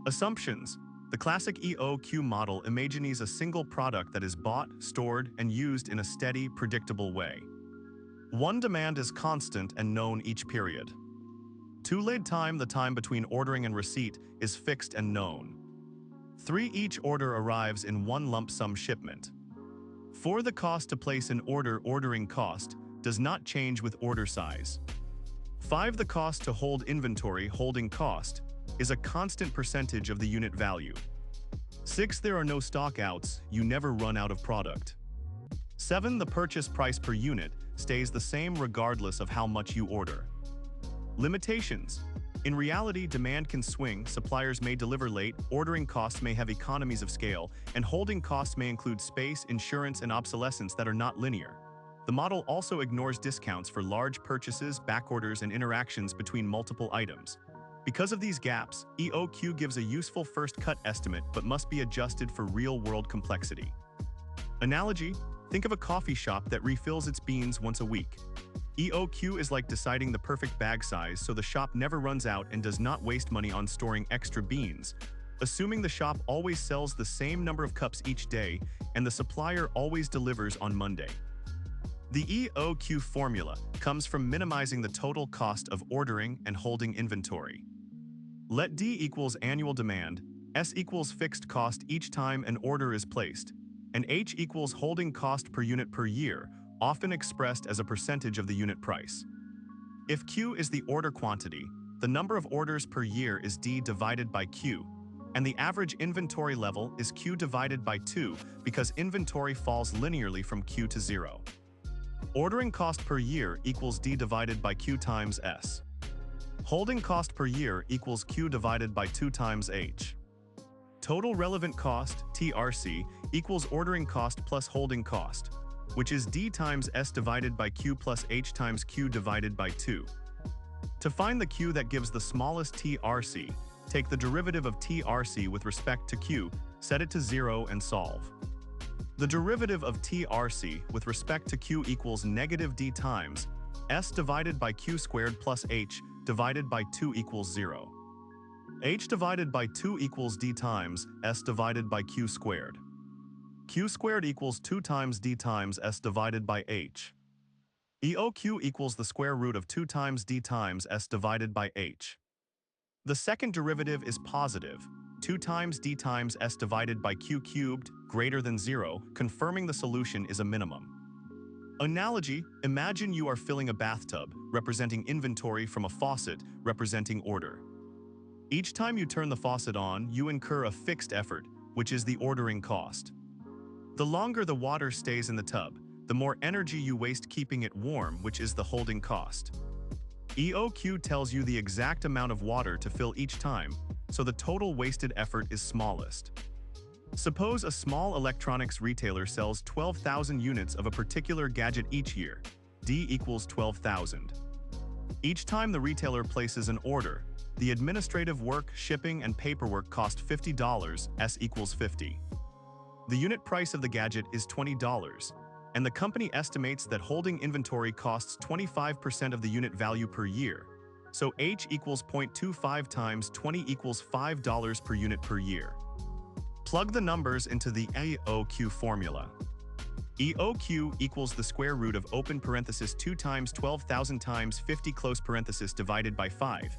Assumptions. The classic EOQ model imagines a single product that is bought, stored, and used in a steady, predictable way. 1. Demand is constant and known each period. 2. Lead time, the time between ordering and receipt, is fixed and known. 3. Each order arrives in one lump sum shipment. 4. The cost to place an order, ordering cost, does not change with order size. 5. The cost to hold inventory, holding cost, is a constant percentage of the unit value. 6. There are no stock outs, you never run out of product. 7. The purchase price per unit stays the same regardless of how much you order. Limitations. In reality, demand can swing, suppliers may deliver late, ordering costs may have economies of scale, and holding costs may include space, insurance, and obsolescence that are not linear. The model also ignores discounts for large purchases, backorders, and interactions between multiple items. Because of these gaps, EOQ gives a useful first-cut estimate but must be adjusted for real-world complexity. Analogy: think of a coffee shop that refills its beans once a week. EOQ is like deciding the perfect bag size so the shop never runs out and does not waste money on storing extra beans, assuming the shop always sells the same number of cups each day and the supplier always delivers on Monday. The EOQ formula comes from minimizing the total cost of ordering and holding inventory. Let D equals annual demand, S equals fixed cost each time an order is placed, and H equals holding cost per unit per year, often expressed as a percentage of the unit price. If Q is the order quantity, the number of orders per year is D divided by Q, and the average inventory level is Q divided by 2 because inventory falls linearly from Q to 0. Ordering cost per year equals D divided by Q times S. Holding cost per year equals Q divided by 2 times H. Total relevant cost, TRC, equals ordering cost plus holding cost, which is D times S divided by Q plus H times Q divided by 2. To find the Q that gives the smallest TRC, take the derivative of TRC with respect to Q, set it to 0 and solve. The derivative of TRC with respect to Q equals negative D times S divided by Q squared plus H divided by 2 equals 0. H divided by 2 equals D times S divided by Q squared. Q squared equals 2 times D times S divided by H. EOQ equals the square root of 2 times D times S divided by H. The second derivative is positive, 2 times D times S divided by Q cubed, greater than 0, confirming the solution is a minimum. Analogy: imagine you are filling a bathtub, representing inventory, from a faucet, representing order. Each time you turn the faucet on, you incur a fixed effort, which is the ordering cost. The longer the water stays in the tub, the more energy you waste keeping it warm, which is the holding cost. EOQ tells you the exact amount of water to fill each time, so the total wasted effort is smallest. Suppose a small electronics retailer sells 12,000 units of a particular gadget each year. D equals 12,000. Each time the retailer places an order, the administrative work, shipping, and paperwork cost $50, S equals 50. The unit price of the gadget is $20, and the company estimates that holding inventory costs 25% of the unit value per year, so H equals 0.25 times 20 equals $5 per unit per year. Plug the numbers into the EOQ formula. EOQ equals the square root of open parenthesis 2 times 12,000 times 50 close parenthesis divided by 5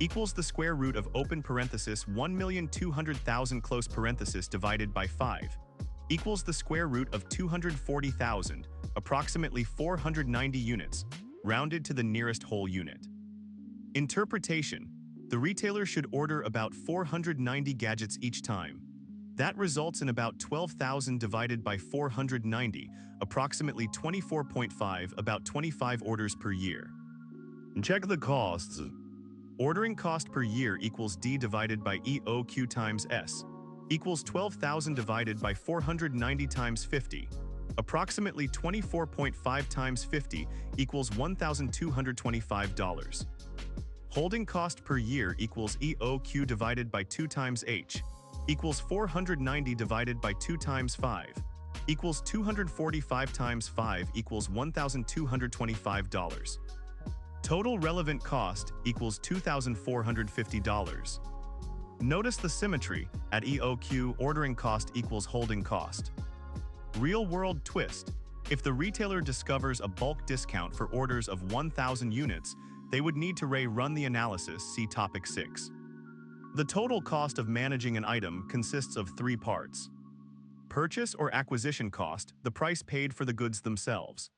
equals the square root of open parenthesis 1,200,000 close parenthesis divided by 5 equals the square root of 240,000, approximately 490 units, rounded to the nearest whole unit. Interpretation: the retailer should order about 490 gadgets each time. That results in about 12,000 divided by 490, approximately 24.5, about 25 orders per year. Check the costs. Ordering cost per year equals D divided by EOQ times S, equals 12,000 divided by 490 times 50, approximately 24.5 times 50 equals $1,225. Holding cost per year equals EOQ divided by 2 times H, equals 490 divided by 2 times 5, equals 245 times 5 equals $1,225. Total relevant cost equals $2,450. Notice the symmetry. At EOQ, ordering cost equals holding cost. Real-world twist. If the retailer discovers a bulk discount for orders of 1,000 units, they would need to run the analysis, see Topic 6. The total cost of managing an item consists of three parts. Purchase or acquisition cost, the price paid for the goods themselves.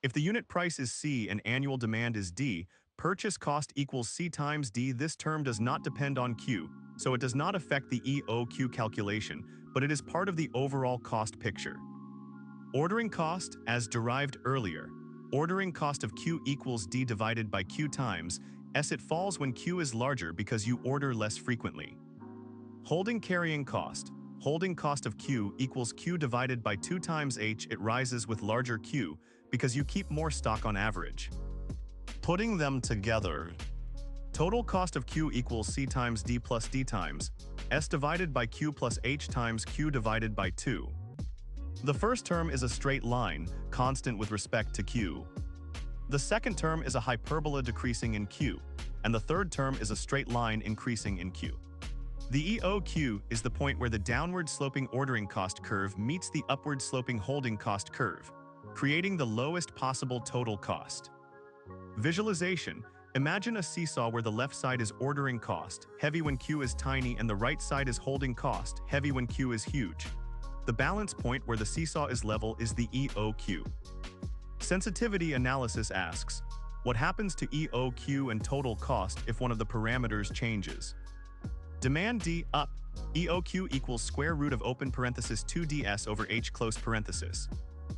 If the unit price is C and annual demand is D, purchase cost equals C times D. This term does not depend on Q, so it does not affect the EOQ calculation, but it is part of the overall cost picture. Ordering cost, as derived earlier. Ordering cost of Q equals D divided by Q times S. It falls when Q is larger because you order less frequently. Holding carrying cost. Holding cost of Q equals Q divided by 2 times H. It rises with larger Q because you keep more stock on average. Putting them together. Total cost of Q equals C times D plus D times S divided by Q plus H times Q divided by 2. The first term is a straight line, constant with respect to Q. The second term is a hyperbola decreasing in Q, and the third term is a straight line increasing in Q. The EOQ is the point where the downward-sloping ordering cost curve meets the upward-sloping holding cost curve, creating the lowest possible total cost. Visualization. Imagine a seesaw where the left side is ordering cost, heavy when Q is tiny, and the right side is holding cost, heavy when Q is huge. The balance point where the seesaw is level is the EOQ. Sensitivity analysis asks, what happens to EOQ and total cost if one of the parameters changes? Demand D up, EOQ equals square root of open parenthesis 2ds over H close parenthesis.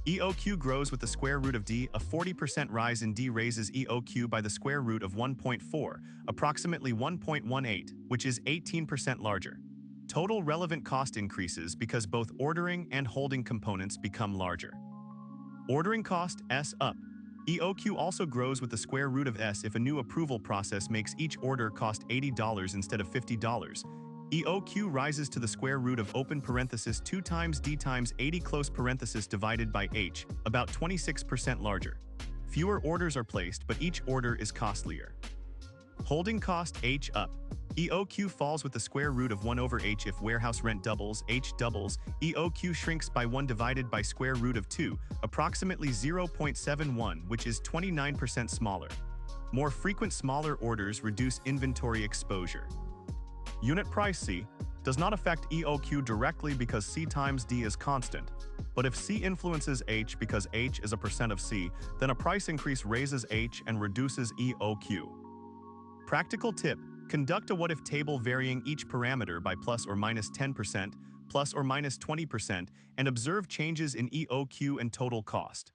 EOQ grows with the square root of D. A 40% rise in D raises EOQ by the square root of 1.4, approximately 1.18, which is 18% larger. Total relevant cost increases because both ordering and holding components become larger. Ordering cost S up. EOQ also grows with the square root of S if a new approval process makes each order cost $80 instead of $50. EOQ rises to the square root of open parenthesis 2 times D times 80 close parenthesis divided by H, about 26% larger. Fewer orders are placed, but each order is costlier. Holding cost H up. EOQ falls with the square root of 1 over H if warehouse rent doubles, H doubles. EOQ shrinks by 1 divided by square root of 2, approximately 0.71, which is 29% smaller. More frequent smaller orders reduce inventory exposure. Unit price C does not affect EOQ directly because C times D is constant, but if C influences H because H is a percent of C, then a price increase raises H and reduces EOQ. Practical tip. Conduct a what-if table varying each parameter by plus or minus 10%, plus or minus 20%, and observe changes in EOQ and total cost.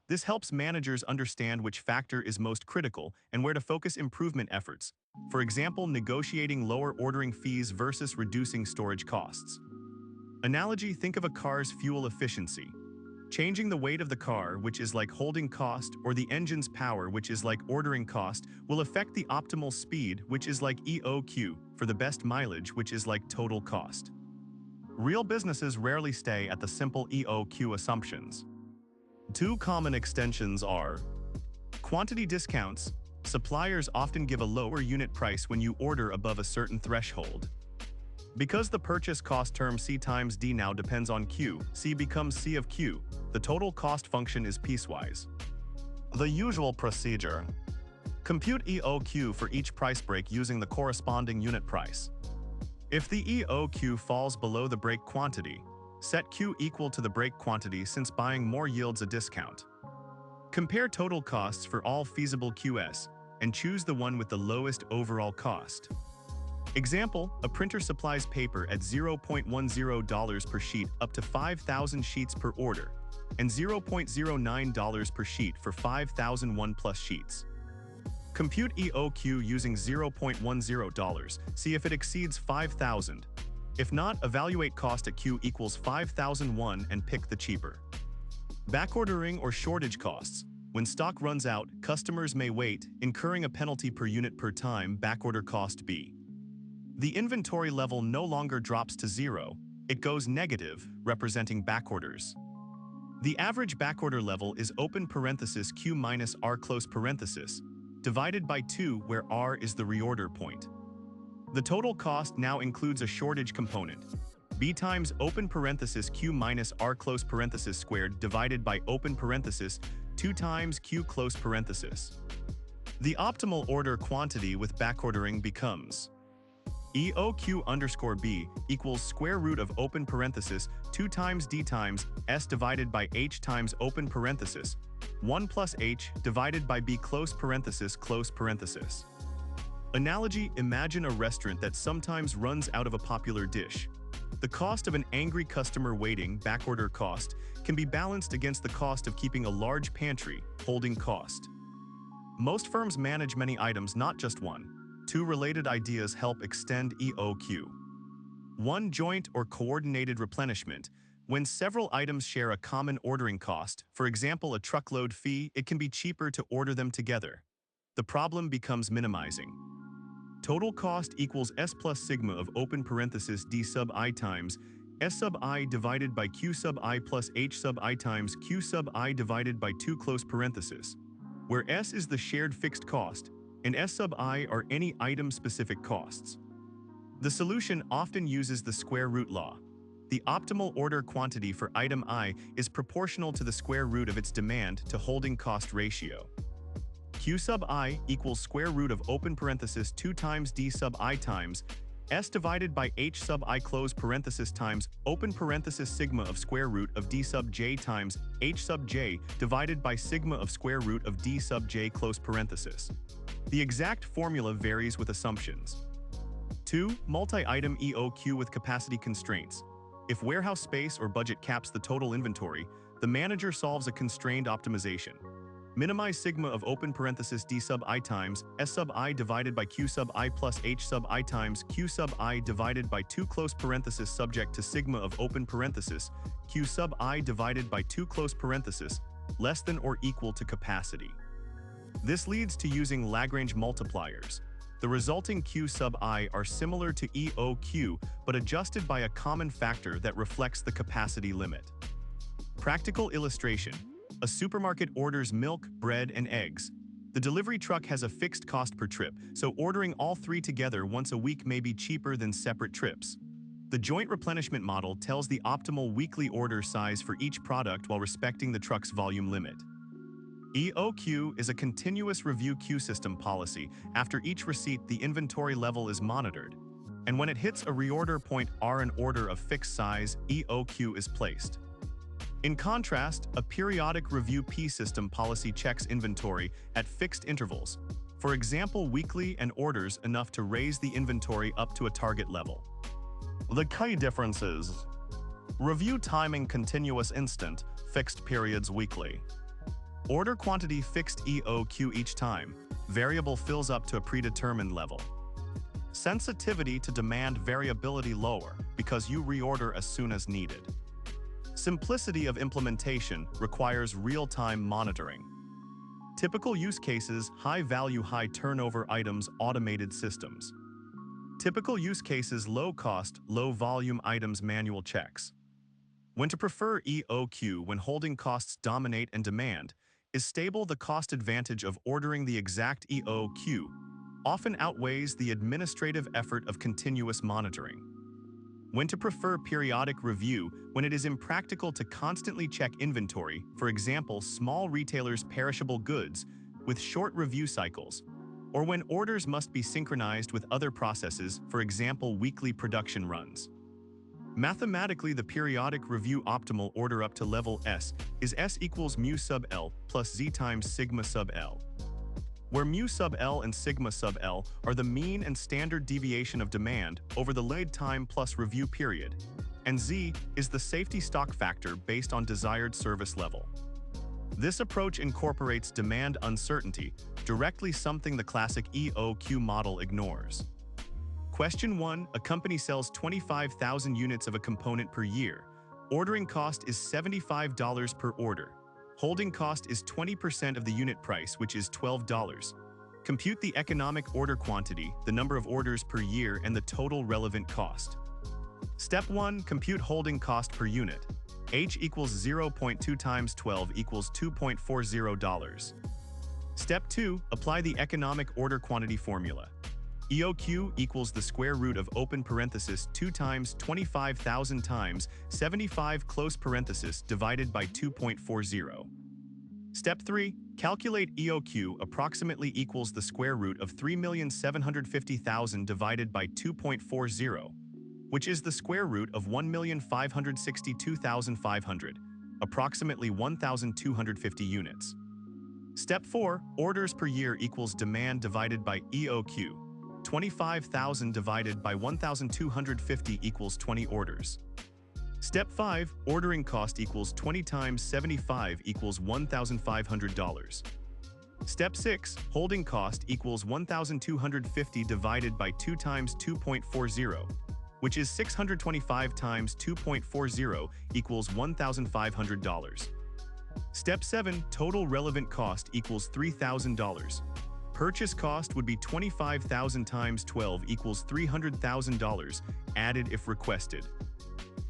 This helps managers understand which factor is most critical and where to focus improvement efforts. For example, negotiating lower ordering fees versus reducing storage costs. Analogy: think of a car's fuel efficiency. Changing the weight of the car, which is like holding cost, or the engine's power, which is like ordering cost, will affect the optimal speed, which is like EOQ, for the best mileage, which is like total cost. Real businesses rarely stay at the simple EOQ assumptions. Two common extensions are quantity discounts. Suppliers often give a lower unit price when you order above a certain threshold. Because the purchase cost term C times D now depends on Q, C becomes C of Q. The total cost function is piecewise. The usual procedure. Compute EOQ for each price break using the corresponding unit price. If the EOQ falls below the break quantity, set Q equal to the break quantity since buying more yields a discount. Compare total costs for all feasible QS and choose the one with the lowest overall cost. Example: a printer supplies paper at $0.10 per sheet up to 5,000 sheets per order, and $0.09 per sheet for 5,001 plus sheets. Compute EOQ using $0.10. See if it exceeds 5,000. If not, evaluate cost at Q equals 5,001 and pick the cheaper. Backordering or shortage costs. When stock runs out, customers may wait, incurring a penalty per unit per time. Backorder cost B. The inventory level no longer drops to 0, it goes negative, representing backorders. The average backorder level is open parenthesis Q minus R close parenthesis, divided by 2, where R is the reorder point. The total cost now includes a shortage component. B times open parenthesis Q minus R close parenthesis squared divided by open parenthesis 2 times Q close parenthesis. The optimal order quantity with backordering becomes EOQ underscore B equals square root of open parenthesis 2 times D times S divided by H times open parenthesis 1 plus H divided by B close parenthesis close parenthesis. Analogy: imagine a restaurant that sometimes runs out of a popular dish. The cost of an angry customer waiting, backorder cost, can be balanced against the cost of keeping a large pantry, holding cost. Most firms manage many items, not just one. Two related ideas help extend EOQ. One, joint or coordinated replenishment. When several items share a common ordering cost, for example a truckload fee, it can be cheaper to order them together. The problem becomes minimizing. Total cost equals S plus sigma of open parenthesis D sub I times S sub I divided by Q sub I plus H sub I times Q sub I divided by 2 close parenthesis, where S is the shared fixed cost, and S sub I are any item-specific costs. The solution often uses the square root law. The optimal order quantity for item I is proportional to the square root of its demand to holding cost ratio. Q sub I equals square root of open parenthesis 2 times D sub I times S divided by H sub I close parenthesis times open parenthesis sigma of square root of D sub J times H sub J divided by sigma of square root of D sub J close parenthesis. The exact formula varies with assumptions. 2. Multi-item EOQ with capacity constraints. If warehouse space or budget caps the total inventory, the manager solves a constrained optimization. Minimize sigma of open parenthesis D sub I times S sub I divided by Q sub I plus H sub I times Q sub I divided by 2 close parenthesis subject to sigma of open parenthesis Q sub I divided by 2 close parenthesis less than or equal to capacity. This leads to using Lagrange multipliers. The resulting Q sub I are similar to EOQ but adjusted by a common factor that reflects the capacity limit. Practical illustration. A supermarket orders milk, bread, and eggs. The delivery truck has a fixed cost per trip, so ordering all three together once a week may be cheaper than separate trips. The joint replenishment model tells the optimal weekly order size for each product while respecting the truck's volume limit. EOQ is a continuous review queue system policy. After each receipt, the inventory level is monitored. And when it hits a reorder point or an order of fixed size, EOQ is placed. In contrast, a periodic review P system policy checks inventory at fixed intervals, for example weekly, and orders enough to raise the inventory up to a target level. The key differences: review timing continuous instant, fixed periods weekly. Order quantity fixed EOQ each time, variable fills up to a predetermined level. Sensitivity to demand variability lower because you reorder as soon as needed. Simplicity of implementation requires real-time monitoring. Typical use cases: high-value, high-turnover items, automated systems. Typical use cases: low-cost, low-volume items, manual checks. When to prefer EOQ when holding costs dominate and demand is stable. The cost advantage of ordering the exact EOQ often outweighs the administrative effort of continuous monitoring. When to prefer periodic review when it is impractical to constantly check inventory, for example small retailers' perishable goods, with short review cycles, or when orders must be synchronized with other processes, for example weekly production runs. Mathematically, the periodic review optimal order up to level S is S equals mu sub L plus Z times sigma sub L, where mu sub L and sigma sub L are the mean and standard deviation of demand over the lead time plus review period, and Z is the safety stock factor based on desired service level. This approach incorporates demand uncertainty directly, something the classic EOQ model ignores. Question 1. A company sells 25,000 units of a component per year. Ordering cost is $75 per order. Holding cost is 20% of the unit price, which is $12. Compute the economic order quantity, the number of orders per year, and the total relevant cost. Step 1. Compute holding cost per unit. H equals 0.2 times 12 equals $2.40. Step 2. Apply the economic order quantity formula. EOQ equals the square root of open parenthesis 2 times 25,000 times 75 close parenthesis divided by 2.40. Step 3. Calculate EOQ approximately equals the square root of 3,750,000 divided by 2.40, which is the square root of 1,562,500, approximately 1,250 units. Step 4. Orders per year equals demand divided by EOQ. 25,000 divided by 1,250 equals 20 orders. Step 5. Ordering cost equals 20 times 75 equals $1,500. Step 6. Holding cost equals 1,250 divided by 2 times 2.40, which is 625 times 2.40 equals $1,500. Step 7. Total relevant cost equals $3,000. Purchase cost would be 25,000 times 12 equals $300,000, added if requested.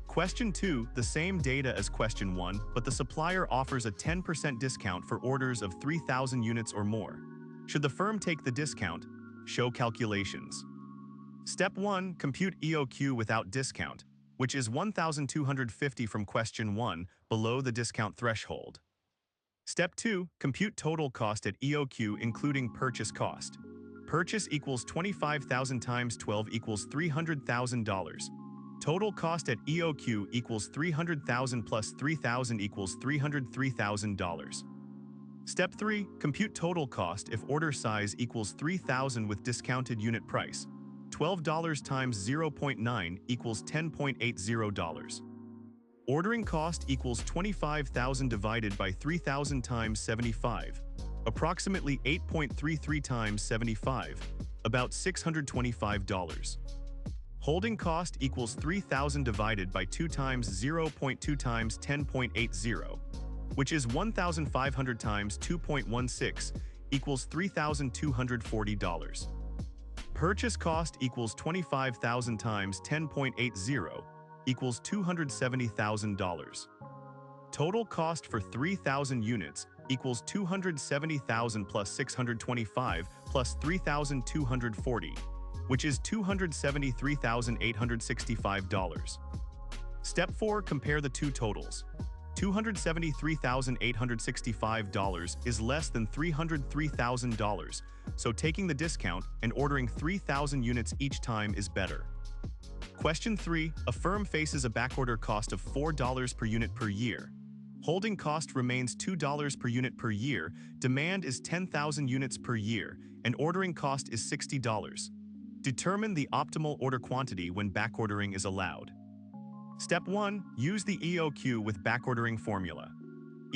Question 2, the same data as question 1, but the supplier offers a 10% discount for orders of 3,000 units or more. Should the firm take the discount? Show calculations. Step 1, compute EOQ without discount, which is 1,250 from question 1, below the discount threshold. Step 2, compute total cost at EOQ including purchase cost. Purchase equals 25,000 times 12 equals $300,000. Total cost at EOQ equals 300,000 plus 3,000 equals $303,000. Step 3, compute total cost if order size equals 3,000 with discounted unit price. $12 times 0.9 equals $10.80. Ordering cost equals 25,000 divided by 3,000 times 75, approximately 8.33 times 75, about $625. Holding cost equals 3,000 divided by 2 times 0.2 times 10.80, which is 1,500 times 2.16, equals $3,240. Purchase cost equals 25,000 times 10.80, equals $270,000. Total cost for 3,000 units equals 270,000 plus 625 plus 3,240, which is $273,865. Step 4, compare the two totals. $273,865 is less than $303,000, so taking the discount and ordering 3,000 units each time is better. Question 3. A firm faces a backorder cost of $4 per unit per year. Holding cost remains $2 per unit per year, demand is 10,000 units per year, and ordering cost is $60. Determine the optimal order quantity when backordering is allowed. Step 1. Use the EOQ with backordering formula.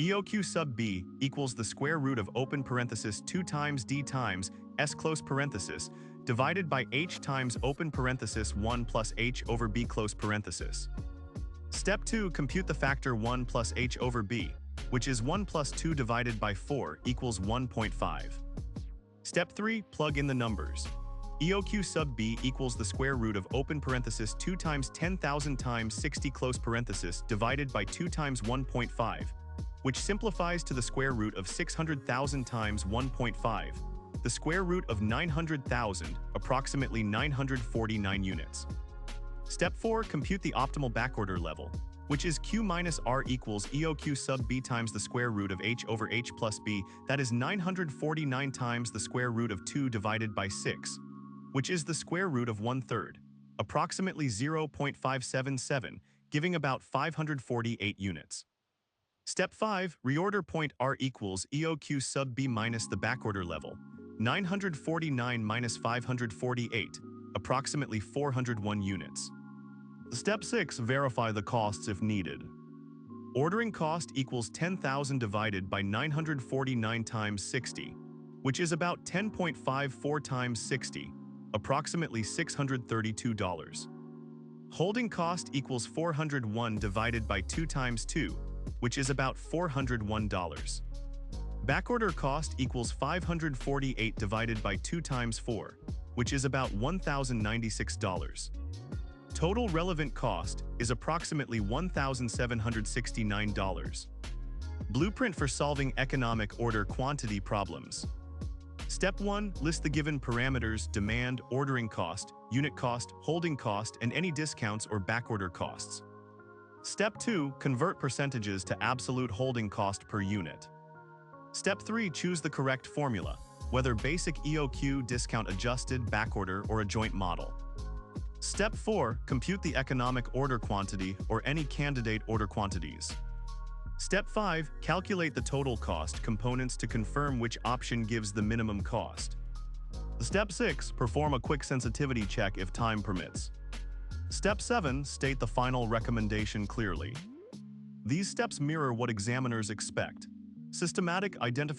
EOQ sub B equals the square root of open parenthesis 2 times D times S close parenthesis divided by H times open parenthesis 1 plus H over B close parenthesis. Step 2. Compute the factor 1 plus H over B, which is 1 plus 2 divided by 4 equals 1.5. Step 3. Plug in the numbers. EOQ sub B equals the square root of open parenthesis 2 times 10,000 times 60 close parenthesis divided by 2 times 1.5, which simplifies to the square root of 600,000 times 1.5, the square root of 900,000, approximately 949 units. Step 4. Compute the optimal backorder level, which is Q minus R equals EOQ sub B times the square root of H over H plus B, that is 949 times the square root of 2 divided by 6, which is the square root of 1/3, approximately 0.577, giving about 548 units. Step 5. Reorder point R equals EOQ sub B minus the backorder level, 949 minus 548, approximately 401 units. Step 6. Verify the costs if needed. Ordering cost equals 10,000 divided by 949 times 60, which is about 10.54 times 60, approximately $632. Holding cost equals 401 divided by 2 times 2, which is about $401. Backorder cost equals 548 divided by 2 times 4, which is about $1,096. Total relevant cost is approximately $1,769. Blueprint for solving economic order quantity problems. Step 1. List the given parameters: demand, ordering cost, unit cost, holding cost, and any discounts or backorder costs. Step 2. Convert percentages to absolute holding cost per unit. Step 3. Choose the correct formula, whether basic EOQ, discount adjusted, backorder, or a joint model. Step 4. Compute the economic order quantity or any candidate order quantities. Step 5. Calculate the total cost components to confirm which option gives the minimum cost. Step 6. Perform a quick sensitivity check if time permits. Step 7. State the final recommendation clearly. These steps mirror what examiners expect: systematic identification